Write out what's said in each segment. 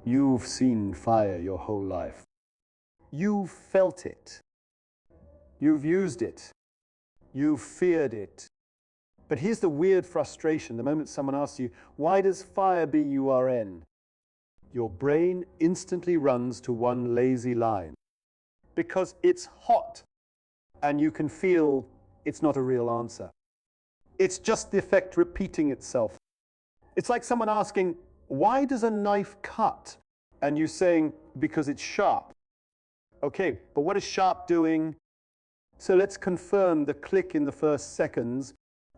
You've seen fire your whole life. You've felt it. You've used it. You've feared it. But here's the weird frustration. The moment someone asks you, why does fire burn? Your brain instantly runs to one lazy line. Because it's hot. And you can feel it's not a real answer. It's just the effect repeating itself. It's like someone asking, why does a knife cut? And you saying, because it's sharp. Okay, but what is sharp doing? So let's confirm the click in the first seconds.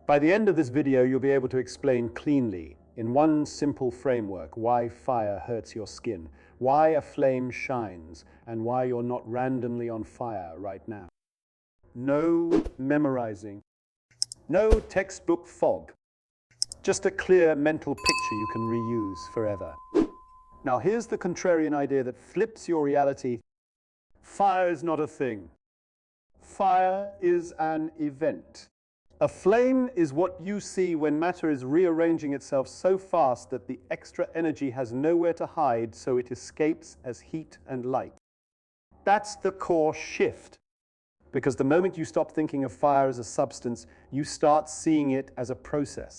By the end of this video, you'll be able to explain cleanly, in one simple framework, why fire hurts your skin, why a flame shines, and why you're not randomly on fire right now. No memorizing. No textbook fog. Just a clear mental picture you can reuse forever. Now here's the contrarian idea that flips your reality. Fire is not a thing. Fire is an event. A flame is what you see when matter is rearranging itself so fast that the extra energy has nowhere to hide, so it escapes as heat and light. That's the core shift. Because the moment you stop thinking of fire as a substance, you start seeing it as a process.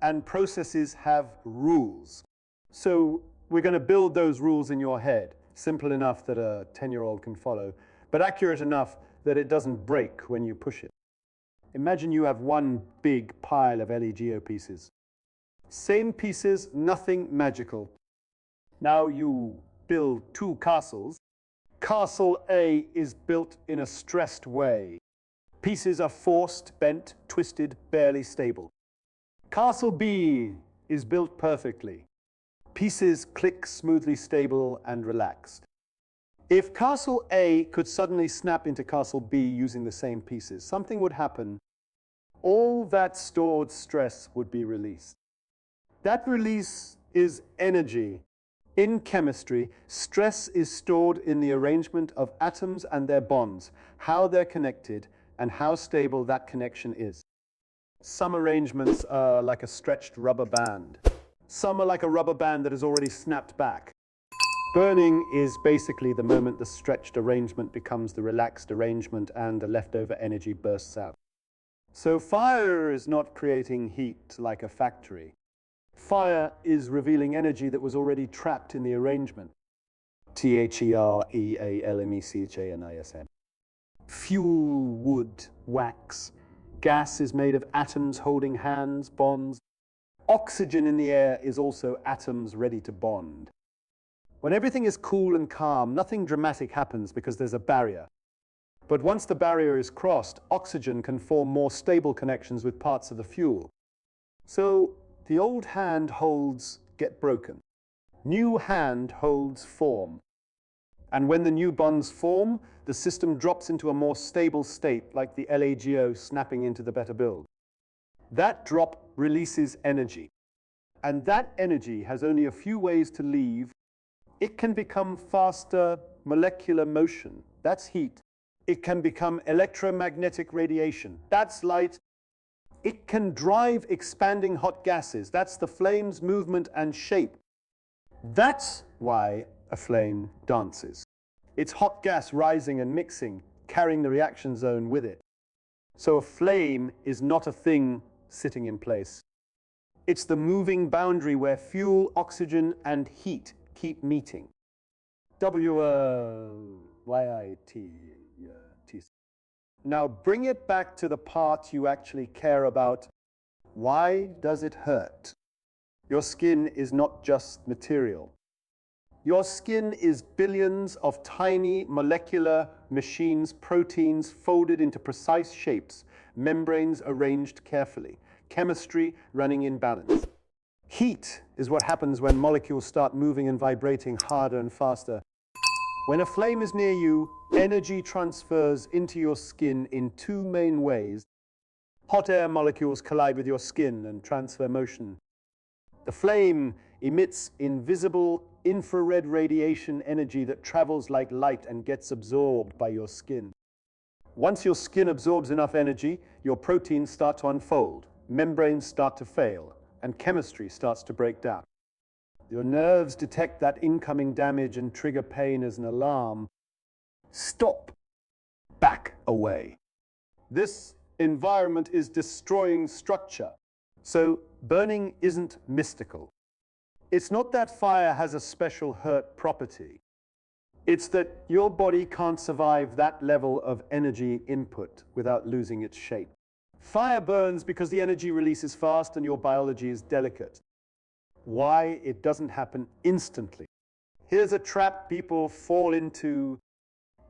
And processes have rules. So we're going to build those rules in your head, simple enough that a 10-year-old can follow, but accurate enough that it doesn't break when you push it. Imagine you have one big pile of LEGO pieces. Same pieces, nothing magical. Now you build two castles. Castle A is built in a stressed way. Pieces are forced, bent, twisted, barely stable. Castle B is built perfectly. Pieces click smoothly, stable and relaxed. If Castle A could suddenly snap into Castle B using the same pieces, something would happen. All that stored stress would be released. That release is energy. In chemistry, stress is stored in the arrangement of atoms and their bonds, how they're connected, and how stable that connection is. Some arrangements are like a stretched rubber band. Some are like a rubber band that has already snapped back. Burning is basically the moment the stretched arrangement becomes the relaxed arrangement and the leftover energy bursts out. So fire is not creating heat like a factory. Fire is revealing energy that was already trapped in the arrangement. THEREALMECHANISM. Fuel, wood, wax. Gas is made of atoms holding hands, bonds. Oxygen in the air is also atoms ready to bond. When everything is cool and calm, nothing dramatic happens because there's a barrier. But once the barrier is crossed, oxygen can form more stable connections with parts of the fuel. So the old hand holds get broken. New hand holds form. And when the new bonds form, the system drops into a more stable state, like the LEGO snapping into the better build. That drop releases energy. And that energy has only a few ways to leave. It can become faster molecular motion. That's heat. It can become electromagnetic radiation. That's light. It can drive expanding hot gases. That's the flame's movement and shape. That's why a flame dances. It's hot gas rising and mixing, carrying the reaction zone with it. So a flame is not a thing sitting in place. It's the moving boundary where fuel, oxygen, and heat keep meeting. W-Y-I-T. Now bring it back to the part you actually care about. Why does it hurt? Your skin is not just material. Your skin is billions of tiny molecular machines, proteins folded into precise shapes, membranes arranged carefully, chemistry running in balance. Heat is what happens when molecules start moving and vibrating harder and faster. When a flame is near you, energy transfers into your skin in two main ways. Hot air molecules collide with your skin and transfer motion. The flame emits invisible infrared radiation energy that travels like light and gets absorbed by your skin. Once your skin absorbs enough energy, your proteins start to unfold, membranes start to fail, and chemistry starts to break down. Your nerves detect that incoming damage and trigger pain as an alarm. Stop. Back away. This environment is destroying structure. So burning isn't mystical. It's not that fire has a special hurt property. It's that your body can't survive that level of energy input without losing its shape. Fire burns because the energy release is fast and your biology is delicate. Why it doesn't happen instantly? Here's a trap people fall into.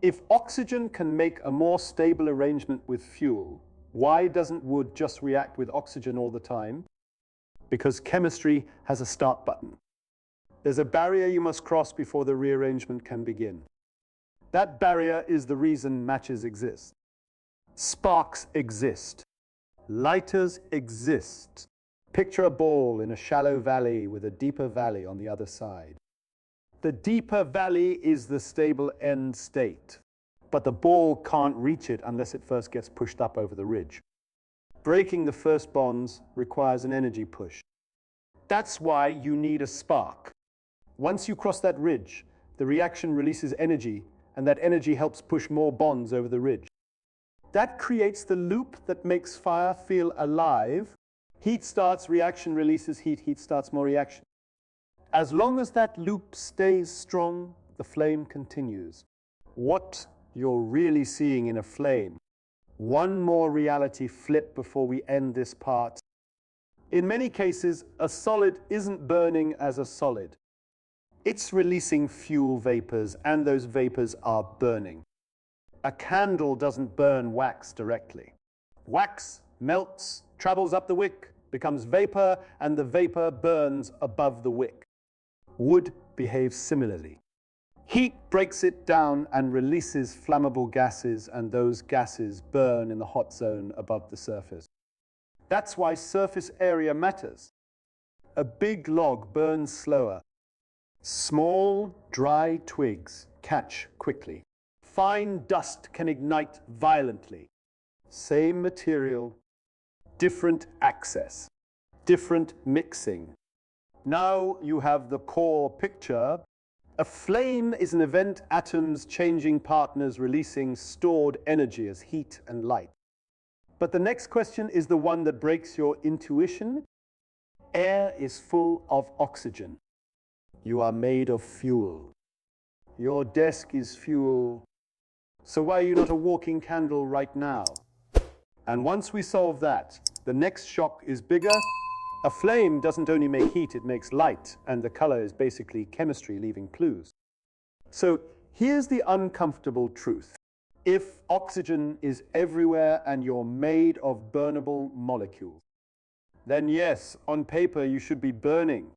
If oxygen can make a more stable arrangement with fuel, why doesn't wood just react with oxygen all the time? Because chemistry has a start button. There's a barrier you must cross before the rearrangement can begin. That barrier is the reason matches exist. Sparks exist. Lighters exist. Picture a ball in a shallow valley with a deeper valley on the other side. The deeper valley is the stable end state, but the ball can't reach it unless it first gets pushed up over the ridge. Breaking the first bonds requires an energy push. That's why you need a spark. Once you cross that ridge, the reaction releases energy, and that energy helps push more bonds over the ridge. That creates the loop that makes fire feel alive. Heat starts, reaction releases heat, heat starts, more reaction. As long as that loop stays strong, the flame continues. What you're really seeing in a flame. One more reality flip before we end this part. In many cases, a solid isn't burning as a solid. It's releasing fuel vapors, and those vapors are burning. A candle doesn't burn wax directly. Wax melts, travels up the wick, becomes vapor, and the vapor burns above the wick. Wood behaves similarly. Heat breaks it down and releases flammable gases, and those gases burn in the hot zone above the surface. That's why surface area matters. A big log burns slower. Small, dry twigs catch quickly. Fine dust can ignite violently. Same material, different access, different mixing. Now you have the core picture. A flame is an event, atoms changing partners, releasing stored energy as heat and light. But the next question is the one that breaks your intuition. Air is full of oxygen. You are made of fuel. Your desk is fuel. So why are you not a walking candle right now? And once we solve that, the next shock is bigger. A flame doesn't only make heat, it makes light, and the color is basically chemistry leaving clues. So here's the uncomfortable truth. If oxygen is everywhere and you're made of burnable molecules, then yes, on paper you should be burning.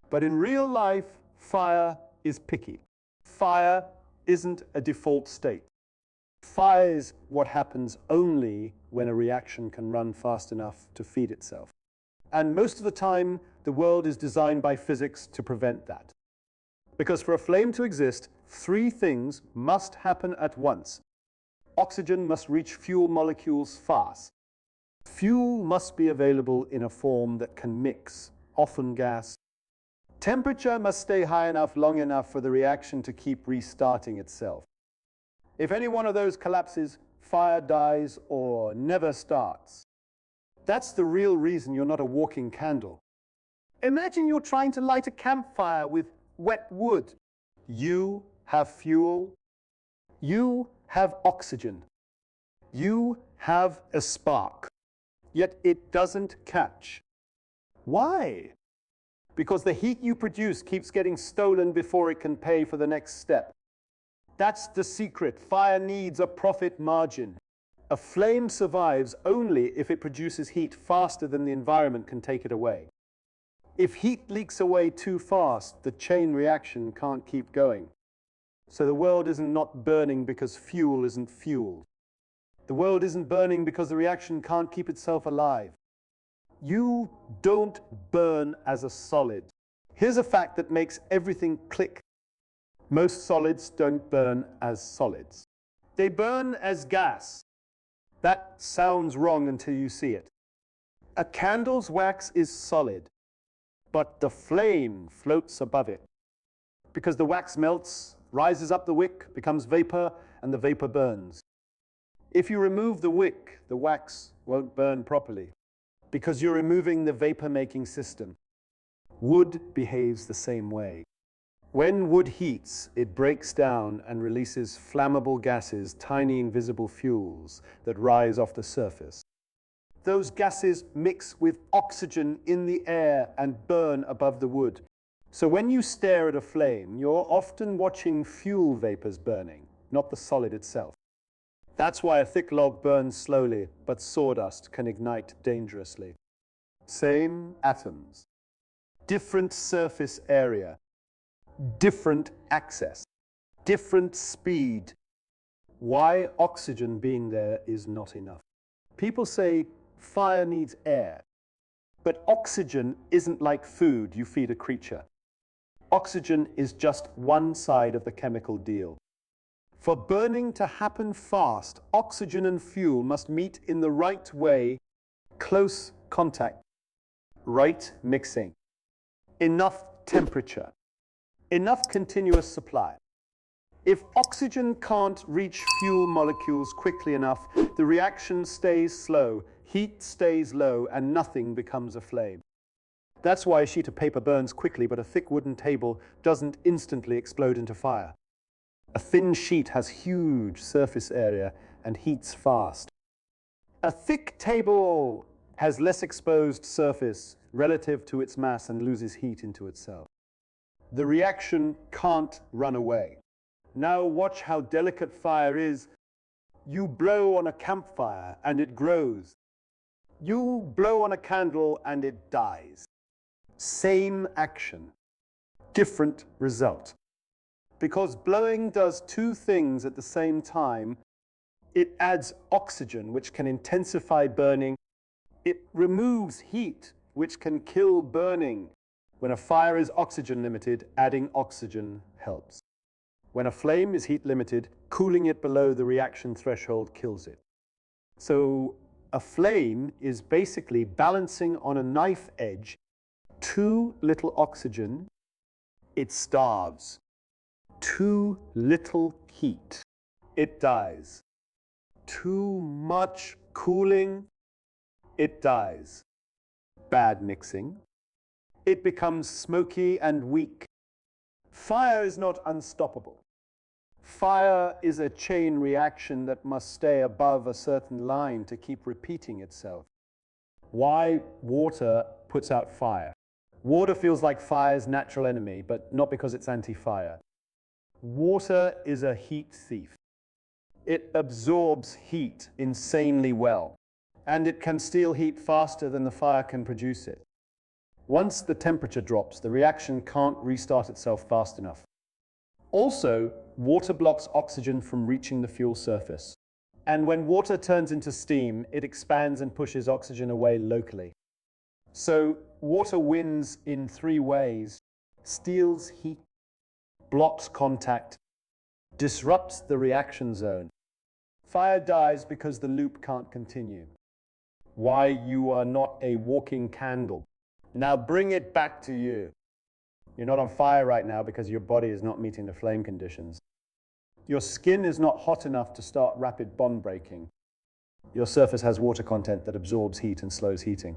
But in real life, fire is picky. Fire isn't a default state. Fire is what happens only when a reaction can run fast enough to feed itself. And most of the time, the world is designed by physics to prevent that. Because for a flame to exist, three things must happen at once. Oxygen must reach fuel molecules fast. Fuel must be available in a form that can mix, often gas. Temperature must stay high enough, long enough for the reaction to keep restarting itself. If any one of those collapses, fire dies or never starts. That's the real reason you're not a walking candle. Imagine you're trying to light a campfire with wet wood. You have fuel. You have oxygen. You have a spark. Yet it doesn't catch. Why? Because the heat you produce keeps getting stolen before it can pay for the next step. That's the secret. Fire needs a profit margin. A flame survives only if it produces heat faster than the environment can take it away. If heat leaks away too fast, the chain reaction can't keep going. So the world isn't not burning because fuel isn't fueled. The world isn't burning because the reaction can't keep itself alive. You don't burn as a solid. Here's a fact that makes everything click. Most solids don't burn as solids. They burn as gas. That sounds wrong until you see it. A candle's wax is solid, but the flame floats above it. Because the wax melts, rises up the wick, becomes vapor, and the vapor burns. If you remove the wick, the wax won't burn properly, because you're removing the vapor-making system. Wood behaves the same way. When wood heats, it breaks down and releases flammable gases, tiny invisible fuels that rise off the surface. Those gases mix with oxygen in the air and burn above the wood. So when you stare at a flame, you're often watching fuel vapors burning, not the solid itself. That's why a thick log burns slowly, but sawdust can ignite dangerously. Same atoms, different surface area, different access, different speed. Why oxygen being there is not enough. People say fire needs air, but oxygen isn't like food you feed a creature. Oxygen is just one side of the chemical deal. For burning to happen fast, oxygen and fuel must meet in the right way, close contact, right mixing, enough temperature, enough continuous supply. If oxygen can't reach fuel molecules quickly enough, the reaction stays slow, heat stays low, and nothing becomes a flame. That's why a sheet of paper burns quickly, but a thick wooden table doesn't instantly explode into fire. A thin sheet has huge surface area and heats fast. A thick table has less exposed surface relative to its mass and loses heat into itself. The reaction can't run away. Now watch how delicate fire is. You blow on a campfire and it grows. You blow on a candle and it dies. Same action, different result. Because blowing does two things at the same time. It adds oxygen, which can intensify burning. It removes heat, which can kill burning. When a fire is oxygen limited, adding oxygen helps. When a flame is heat limited, cooling it below the reaction threshold kills it. So a flame is basically balancing on a knife edge. Too little oxygen, it starves. Too little heat, it dies. Too much cooling, it dies. Bad mixing, it becomes smoky and weak. Fire is not unstoppable. Fire is a chain reaction that must stay above a certain line to keep repeating itself. Why water puts out fire? Water feels like fire's natural enemy, but not because it's anti-fire. Water is a heat thief. It absorbs heat insanely well, and it can steal heat faster than the fire can produce it. Once the temperature drops, the reaction can't restart itself fast enough. Also, water blocks oxygen from reaching the fuel surface. And when water turns into steam, it expands and pushes oxygen away locally. So water wins in three ways: steals heat, blocks contact, disrupts the reaction zone. Fire dies because the loop can't continue. Why you are not a walking candle. Now bring it back to you. You're not on fire right now because your body is not meeting the flame conditions. Your skin is not hot enough to start rapid bond breaking. Your surface has water content that absorbs heat and slows heating.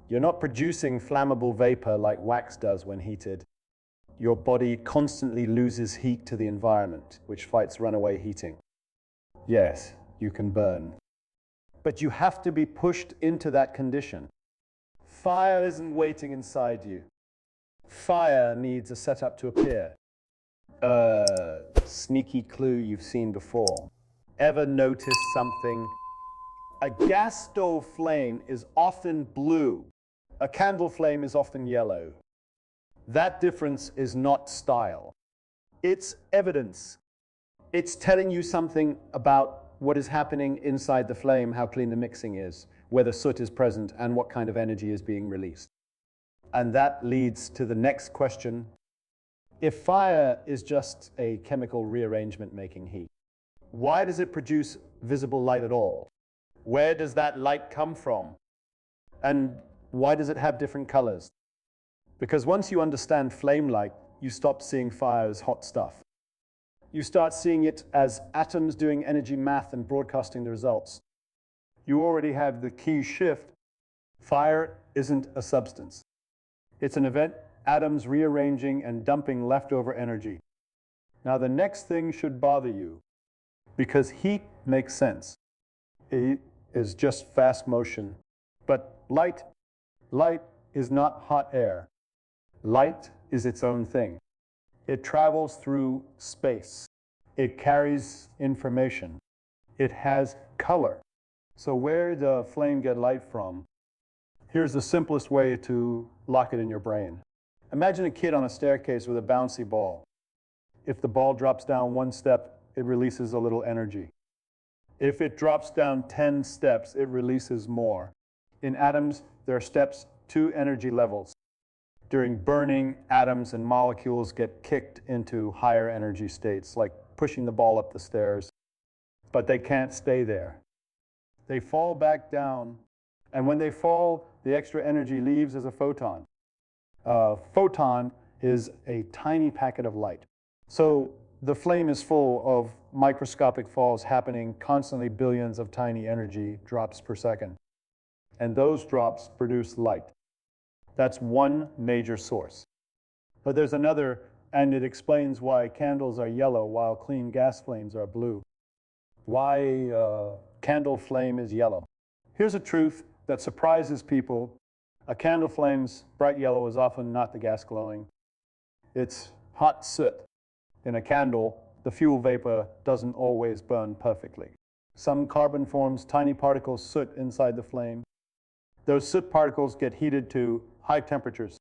You're not producing flammable vapor like wax does when heated. Your body constantly loses heat to the environment, which fights runaway heating. Yes, you can burn. But you have to be pushed into that condition. Fire isn't waiting inside you. Fire needs a setup to appear. Sneaky clue you've seen before. Ever notice something? A gas stove flame is often blue. A candle flame is often yellow. That difference is not style. It's evidence. It's telling you something about what is happening inside the flame, how clean the mixing is, whether soot is present, and what kind of energy is being released. And that leads to the next question. If fire is just a chemical rearrangement making heat, why does it produce visible light at all? Where does that light come from? And why does it have different colors? Because once you understand flame-like, you stop seeing fire as hot stuff. You start seeing it as atoms doing energy math and broadcasting the results. You already have the key shift. Fire isn't a substance. It's an event, atoms rearranging and dumping leftover energy. Now the next thing should bother you, because heat makes sense. Heat is just fast motion. But light is not hot air. Light is its own thing. It travels through space. It carries information. It has color. So where does flame get light from? Here's the simplest way to lock it in your brain. Imagine a kid on a staircase with a bouncy ball. If the ball drops down one step, it releases a little energy. If it drops down 10 steps, it releases more. In atoms, there are steps, 2 energy levels. During burning, atoms and molecules get kicked into higher energy states, like pushing the ball up the stairs. But they can't stay there. They fall back down, and when they fall, the extra energy leaves as a photon. A photon is a tiny packet of light. So the flame is full of microscopic falls happening constantly, billions of tiny energy drops per second. And those drops produce light. That's one major source. But there's another, and it explains why candles are yellow while clean gas flames are blue. Why candle flame is yellow. Here's a truth that surprises people. A candle flame's bright yellow is often not the gas glowing. It's hot soot. In a candle, the fuel vapor doesn't always burn perfectly. Some carbon forms tiny particles soot inside the flame. Those soot particles get heated to high temperatures.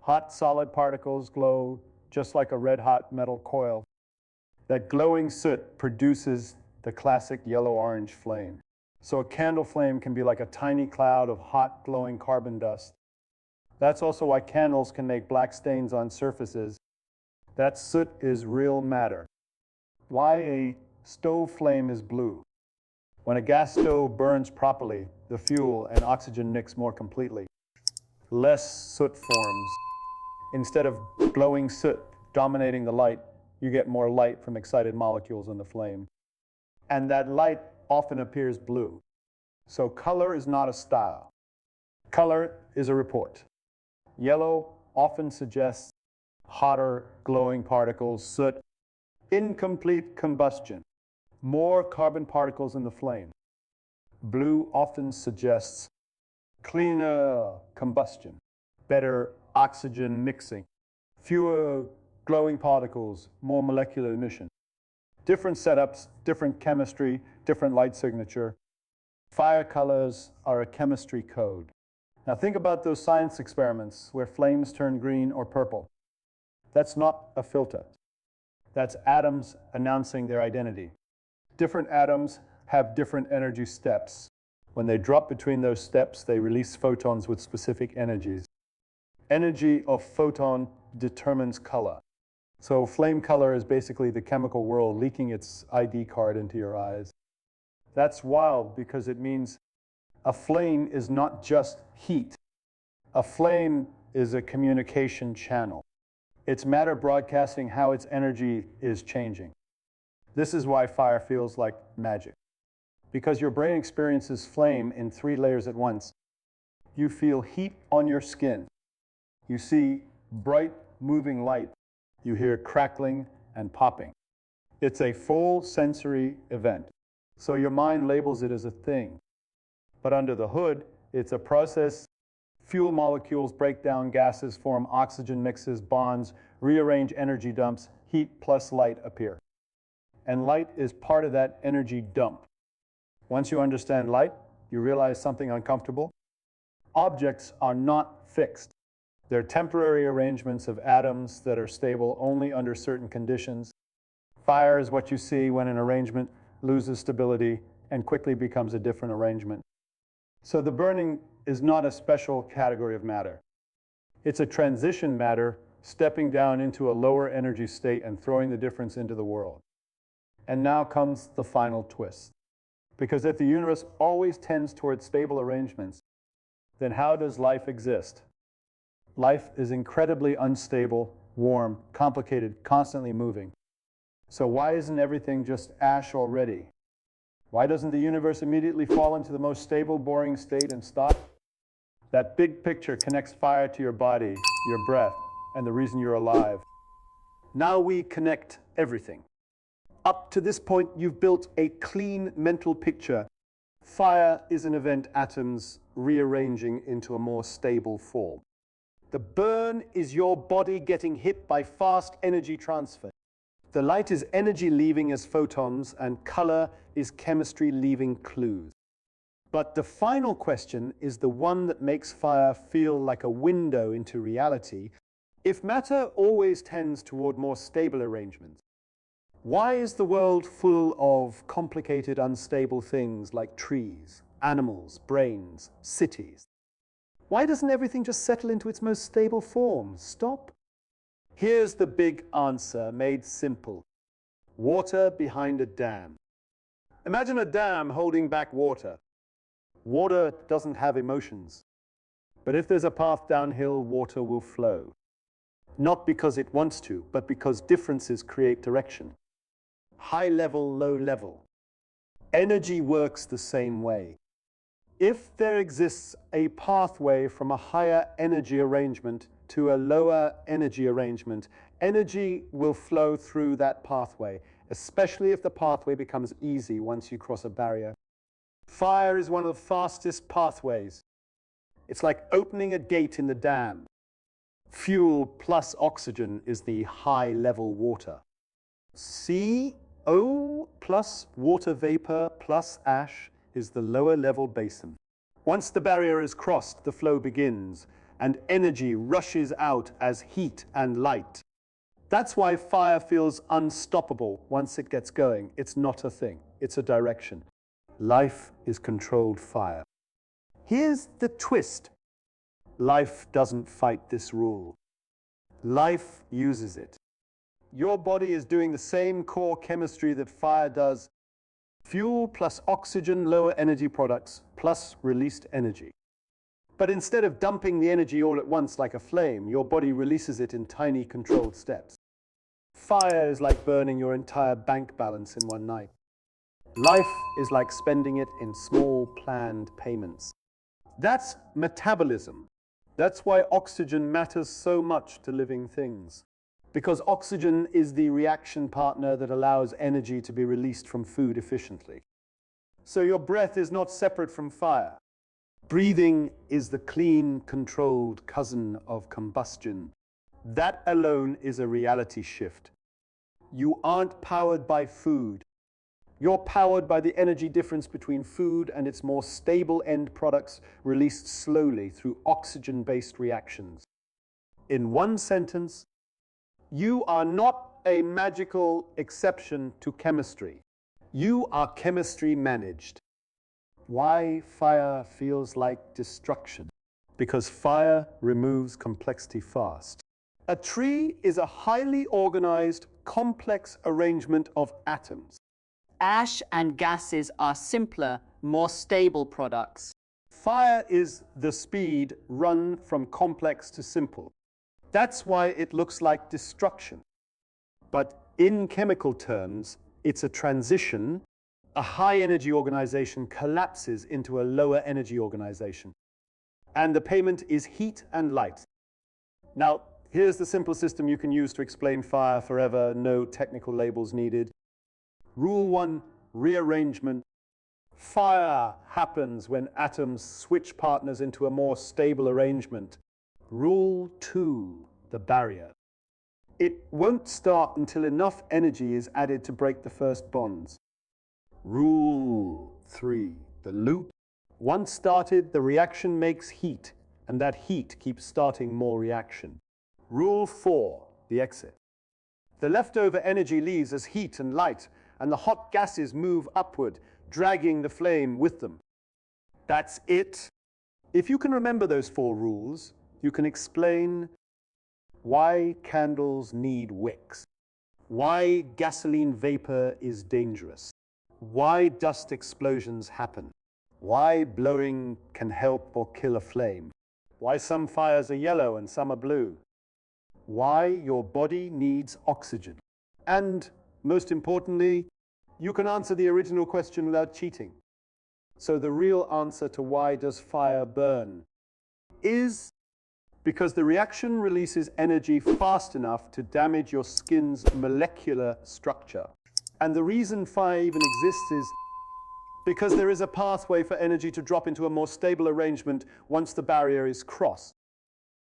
Hot solid particles glow just like a red-hot metal coil. That glowing soot produces the classic yellow-orange flame. So a candle flame can be like a tiny cloud of hot, glowing carbon dust. That's also why candles can make black stains on surfaces. That soot is real matter. Why a stove flame is blue. When a gas stove burns properly, the fuel and oxygen mix more completely. Less soot forms. Instead of glowing soot dominating the light, you get more light from excited molecules in the flame. And that light often appears blue. So color is not a style. Color is a report. Yellow often suggests hotter, glowing particles, soot, incomplete combustion, more carbon particles in the flame. Blue often suggests cleaner combustion, better oxygen mixing, fewer glowing particles, more molecular emission. Different setups, different chemistry, different light signature. Fire colors are a chemistry code. Now think about those science experiments where flames turn green or purple. That's not a filter. That's atoms announcing their identity. Different atoms have different energy steps. When they drop between those steps, they release photons with specific energies. Energy of photon determines color. So flame color is basically the chemical world leaking its ID card into your eyes. That's wild because it means a flame is not just heat. A flame is a communication channel. It's matter broadcasting how its energy is changing. This is why fire feels like magic. Because your brain experiences flame in 3 layers at once. You feel heat on your skin. You see bright, moving light. You hear crackling and popping. It's a full sensory event. So your mind labels it as a thing. But under the hood, it's a process. Fuel molecules break down gases, form oxygen mixes, bonds, rearrange energy dumps, heat plus light appear. And light is part of that energy dump. Once you understand light, you realize something uncomfortable. Objects are not fixed. They're temporary arrangements of atoms that are stable only under certain conditions. Fire is what you see when an arrangement loses stability and quickly becomes a different arrangement. So the burning is not a special category of matter. It's a transition matter stepping down into a lower energy state and throwing the difference into the world. And now comes the final twist. Because if the universe always tends towards stable arrangements, then how does life exist? Life is incredibly unstable, warm, complicated, constantly moving. So why isn't everything just ash already? Why doesn't the universe immediately fall into the most stable, boring state and stop? That big picture connects fire to your body, your breath, and the reason you're alive. Now we connect everything. Up to this point, you've built a clean mental picture. Fire is an event atoms rearranging into a more stable form. The burn is your body getting hit by fast energy transfer. The light is energy leaving as photons, and color is chemistry leaving clues. But the final question is the one that makes fire feel like a window into reality. If matter always tends toward more stable arrangements, why is the world full of complicated, unstable things like trees, animals, brains, cities? Why doesn't everything just settle into its most stable form? Stop. Here's the big answer, made simple. Water behind a dam. Imagine a dam holding back water. Water doesn't have emotions. But if there's a path downhill, water will flow. Not because it wants to, but because differences create direction. High level, low level. Energy works the same way. If there exists a pathway from a higher energy arrangement to a lower energy arrangement, energy will flow through that pathway, especially if the pathway becomes easy once you cross a barrier. Fire is one of the fastest pathways. It's like opening a gate in the dam. Fuel plus oxygen is the high-level water. CO plus water vapor plus ash is the lower-level basin. Once the barrier is crossed, the flow begins, and energy rushes out as heat and light. That's why fire feels unstoppable once it gets going. It's not a thing, it's a direction. Life is controlled fire. Here's the twist. Life doesn't fight this rule. Life uses it. Your body is doing the same core chemistry that fire does. Fuel plus oxygen, lower energy products, plus released energy. But instead of dumping the energy all at once like a flame, your body releases it in tiny controlled steps. Fire is like burning your entire bank balance in one night. Life is like spending it in small, planned payments. That's metabolism. That's why oxygen matters so much to living things. Because oxygen is the reaction partner that allows energy to be released from food efficiently. So your breath is not separate from fire. Breathing is the clean, controlled cousin of combustion. That alone is a reality shift. You aren't powered by food. You're powered by the energy difference between food and its more stable end products released slowly through oxygen-based reactions. In one sentence, you are not a magical exception to chemistry. You are chemistry managed. Why fire feels like destruction? Because fire removes complexity fast. A tree is a highly organized, complex arrangement of atoms. Ash and gases are simpler, more stable products. Fire is the speed run from complex to simple. That's why it looks like destruction. But in chemical terms, it's a transition. A high-energy organization collapses into a lower-energy organization. And the payment is heat and light. Now, here's the simple system you can use to explain fire forever, no technical labels needed. Rule 1, rearrangement. Fire happens when atoms switch partners into a more stable arrangement. Rule 2, the barrier. It won't start until enough energy is added to break the first bonds. Rule 3, the loop. Once started, the reaction makes heat, and that heat keeps starting more reaction. Rule 4, the exit. The leftover energy leaves as heat and light, and the hot gases move upward, dragging the flame with them. That's it. If you can remember those 4 rules, you can explain why candles need wicks, why gasoline vapor is dangerous, why dust explosions happen, why blowing can help or kill a flame, Why some fires are yellow and some are blue. Why your body needs oxygen. And, most importantly, you can answer the original question without cheating. So the real answer to why does fire burn is because the reaction releases energy fast enough to damage your skin's molecular structure. And the reason fire even exists is because there is a pathway for energy to drop into a more stable arrangement once the barrier is crossed.